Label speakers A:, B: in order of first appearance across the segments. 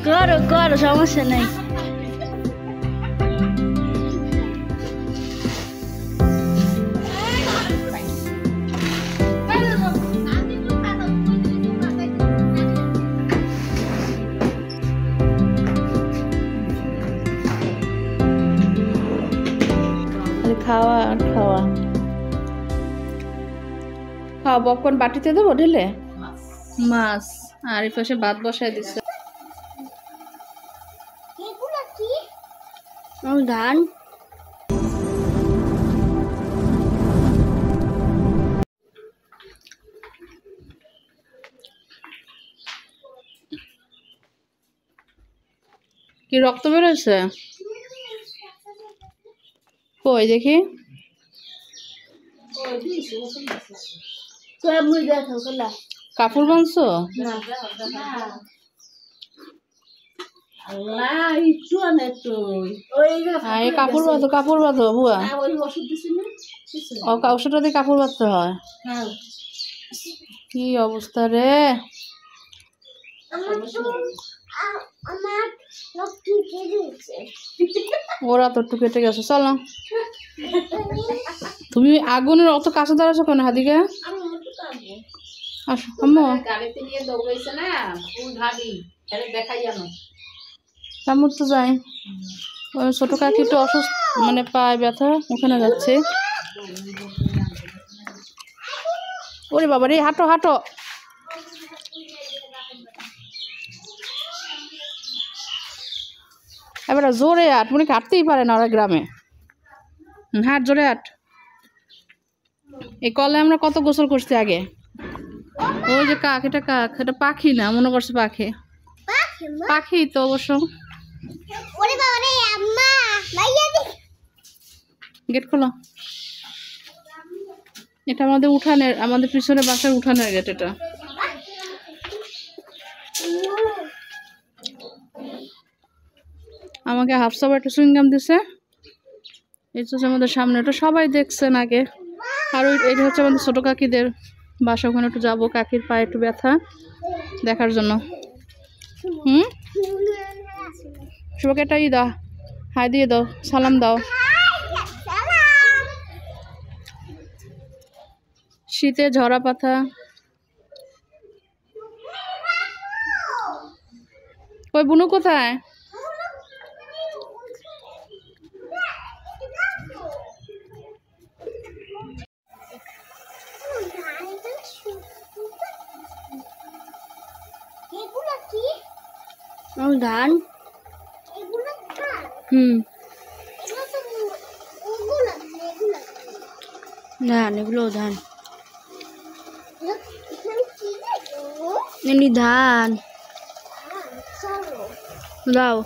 A: করো করো, সমস্যা নাই। খাওয়া আর খাওয়া। খাওয়া পপকর্ন বাটিতে দেবো ঢেলে, মাছ আর এই পাশে ভাত বসায় দিচ্ছে। ধান কি রক্ত বেরোচ্ছে? কই দেখি। কাপড় বাঁধছো? কাপড় বাঁধো, কাপড় বাঁধো বুয়া। ও ওষুধটা দিয়ে কাপড় বাঁধতে হয়। কি অবস্থা রে! ওরা তো একটু কেটে গেছে। চলো, তুমি আগুনের অত কাছে দাঁড়াছো কেন হাদিকে? আসো আম্মু। তারমুর তো যাই। ওই ছোট কাকি একটু অসুস্থ, মানে পায়ে ব্যথা, ওখানে যাচ্ছে। ওরে বাবা রে, হাঁটো হাঁটো। এবার জোরে হাঁট, মনে হাঁটতেই পারে না ওরা গ্রামে। হাঁট, জোরে হাঁট। এই কলে আমরা কত গোসল করছি আগে। ওই যে কাক, এটা কাক, এটা পাখি না, মনে করছে পাখি। পাখি তো অবশ্য। গেট খোলো। এটা আমাদের উঠানের, আমাদের পিছনে বাসার উঠানের গেট এটা। আমাকে হাফসাবা একটা সুইংগাম দিছে। এই হচ্ছে আমাদের সামনে, ওটা সবাই দেখছেন আগে। আর এটা হচ্ছে আমাদের ছোট কাকিদের বাসা, ওখানে একটু যাবো। কাকির পায়ে একটু ব্যথা, দেখার জন্য। সবাইকে একটা ই দাও, হাই দিয়ে দাও, সালাম দাও। শীতে ঝরা পাতা। ওই বুনু কোথায়? ধান। ধান, এগুলো ধান। এমনি ধান দাও।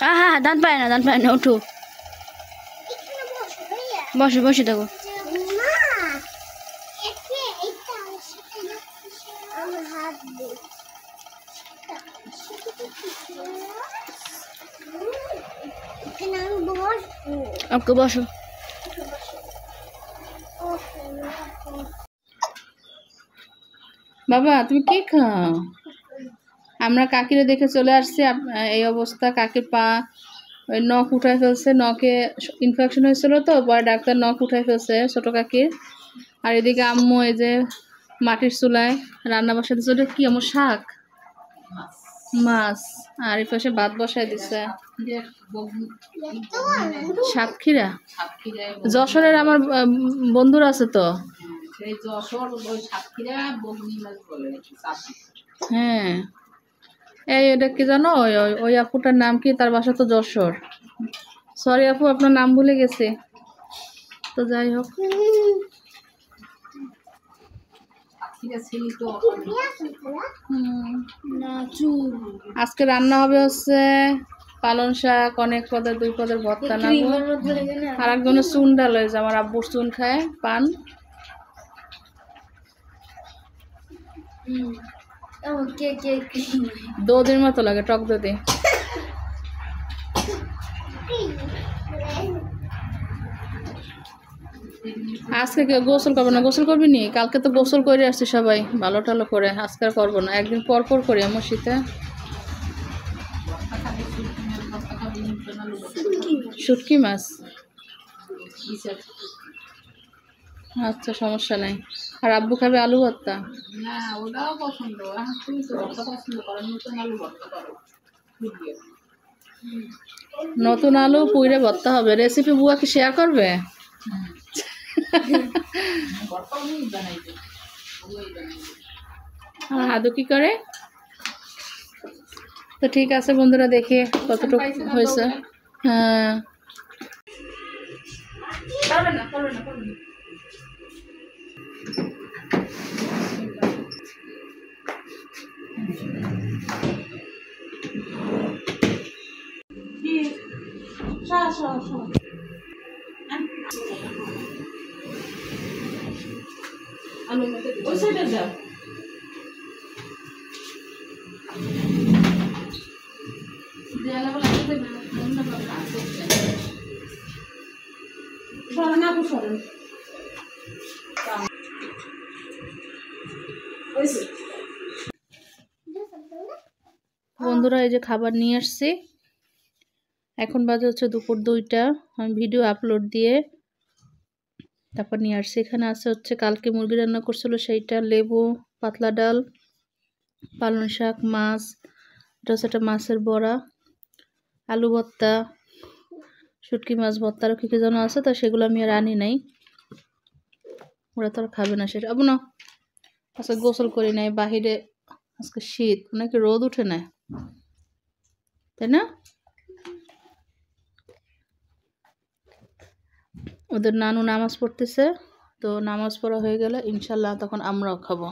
A: হ্যাঁ, ধান পায় না, ধান পায় না। ওঠো, বসে বসে থাকো। ওকে বসো। বাবা তুমি কি খাও? আমরা কাকিরে দেখে চলে আসছি। এই অবস্থা, কাকির পা ওই নখ উঠায় ফেলছে, নখে ইনফেকশন হয়েছিল তো, পরে ডাক্তার নখ উঠায় ফেলছে ছোট কাকির। আর এদিকে আম্মু এই যে মাটির চুলায় রান্না বসায় দিচ্ছে। ওটা কি আমার শাক, মাছ, আর এই পাশে ভাত বসায় দিচ্ছে। সাতক্ষীরা, যশোরের আমার বন্ধুরা আছে তো। হ্যাঁ, এই এটা কি জানো, ওই আপুটার নাম কি? তার বাসা তো যশোর। সরি আপু, আপনার নাম ভুলে গেছি। তো যাই হোক, আজকে রান্না হবে হচ্ছে পালং শাক, অনেক পদের, 2 পদের ভর্তা না। আর একজনের চুন ডাল হয়েছে, আমার আব্বুর চুন খায়, পান। দধির মতো লাগে, টক দধি। আজকে কেউ গোসল করবো না, গোসল করবি নি? কালকে তো গোসল করে আসছি সবাই ভালো টালো করে, আজকে আর করবো না, একদিন পর পর করি আমার শীতে। শুটকি মাছ, আচ্ছা সমস্যা নাই। আর আব্বু খাবে আলু ভর্তা। নতুন আলু পুইরে ভর্তা হবে, রেসিপি বুয়া কি শেয়ার করবে? আদু কি করে? তো ঠিক আছে বন্ধুরা, দেখি কতটুকু হয়েছে। হ্যাঁ বন্ধুরা, এই যে খাবার নিয়ে আসছি, এখন বাজে হচ্ছে দুপুর 2টা। আমি ভিডিও আপলোড দিয়ে তারপর নিয়ে আসছি। এখানে আছে হচ্ছে কালকে মুরগি রান্না করছিল সেইটা, লেবু, পাতলা ডাল, পালং শাক, মাছ, এটা হচ্ছে একটা মাছের বড়া, আলু ভর্তা, শুটকি মাছ ভর্তা, আরও কী কী যেন আছে, তা সেগুলো আমি আর আনি নাই, ওরা তো আর খাবে না সেটা। আবু না, আজকে গোসল করি নাই, বাহিরে আজকে শীত, নাকি রোদ উঠে না, তাই না? ওদের নানু নামাজ পড়তেছে, তো নামাজ পড়া হয়ে গেলে ইনশাল্লাহ তখন আমরাও খাবো,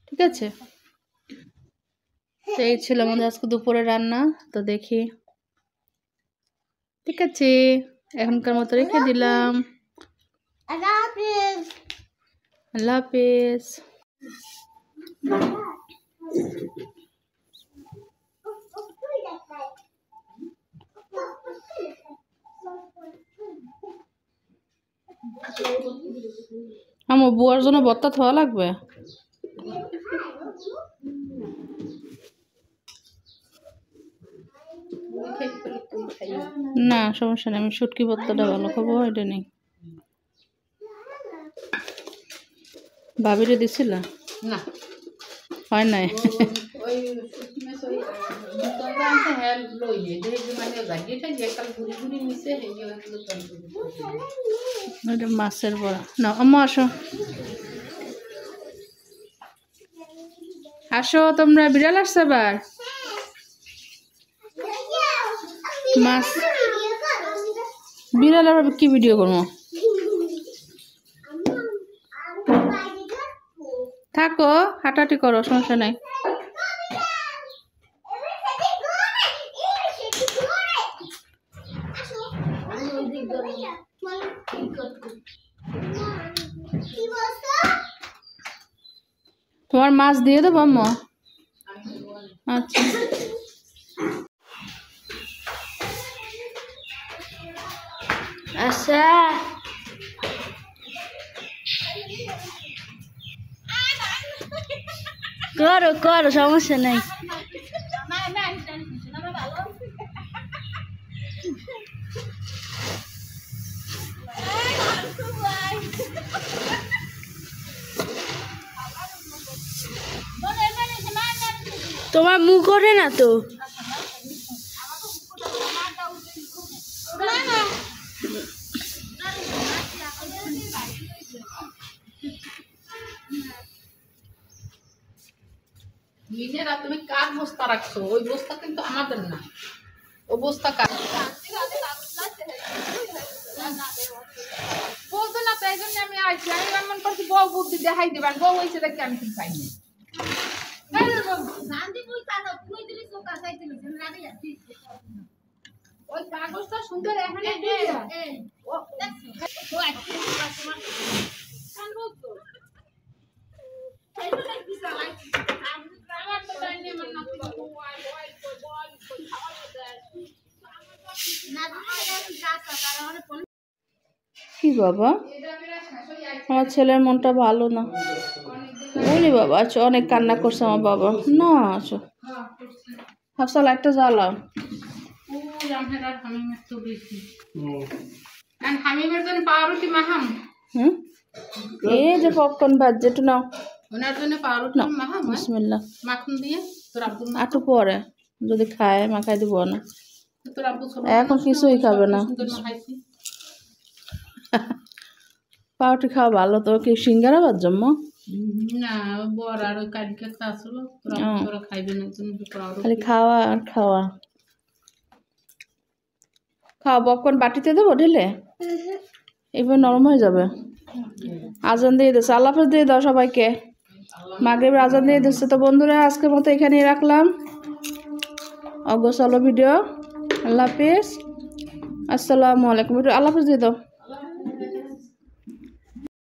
A: ঠিক আছে? তো এই ছিল আমাদের আজকে দুপুরে রান্না। তো দেখি, ঠিক আছে, এখনকার মতো রেখে দিলাম। আল্লাহ হাফেজ। আমার বুয়ার জন্য ভর্তা খাওয়া লাগবে। না সমস্যা নেই, আমি শুটকি ভর্তাটা ভালো খাবো, এটা নেই। ভাবিরে দিছিল না, হয় নাই। মাছের বড়া না, আম্মা আসো আসো, তোমরা বিড়াল আসছে আবার। মাছ বিড়াল আবার কি ভিডিও করবো? থাকো, হাঁটাহাঁটি করো, সমস্যা নাই। তোমার মাছ দিয়ে দেবো আম্মা? আচ্ছা আচ্ছা, করো করো, সমস্যা নাই। তোমার মুখ ওঠে না তো। নিজেরা তুমি কার বস্তা রাখছো? ওই বস্তা কিন্তু আমাদের না, ও বস্তা কার? বলতো না, তাই জন্য আমি আইছি। আমি এমন করছি বউ বুদ্ধি দেখাই দিবেন, বউ হয়েছে দেখে আমি কিছু পাইনি। ওই কাগজটা সুন্দর এখানে না কি বাবা, আমার ছেলের মনটা ভালো না। বলি বাবা, আচ্ছা অনেক কান্না করছে আমার বাবা। না আচ্ছা হাফসা লাইটটা জ্বালাও। এই যে পপকর্ন ভাজছে, একটু নাও। বিসমিল্লাহ। একটু পরে যদি খায় মাখাই দিব না, এখন কিছুই খাবে না। পাউরুটি খাওয়া ভালো তো। কি সিঙ্গারা বাদ জম্ম খালি খাওয়া আর খাওয়া। খাওয়া পপকর্ন বাটিতে দেবো ঢেলে, এবার নরম হয়ে যাবে। আজান দিয়ে দিচ্ছে, আল্লাহ হাফেজ দিয়ে দাও সবাইকে। মাগরিবের আজান দিয়ে দিচ্ছে। তো বন্ধুরা আজকের মতো এখানেই রাখলাম অগোছালো ভিডিও। আল্লাহ হাফিজ, আসসালামু আলাইকুম। আল্লাহ হাফিজ দিয়ে দাও।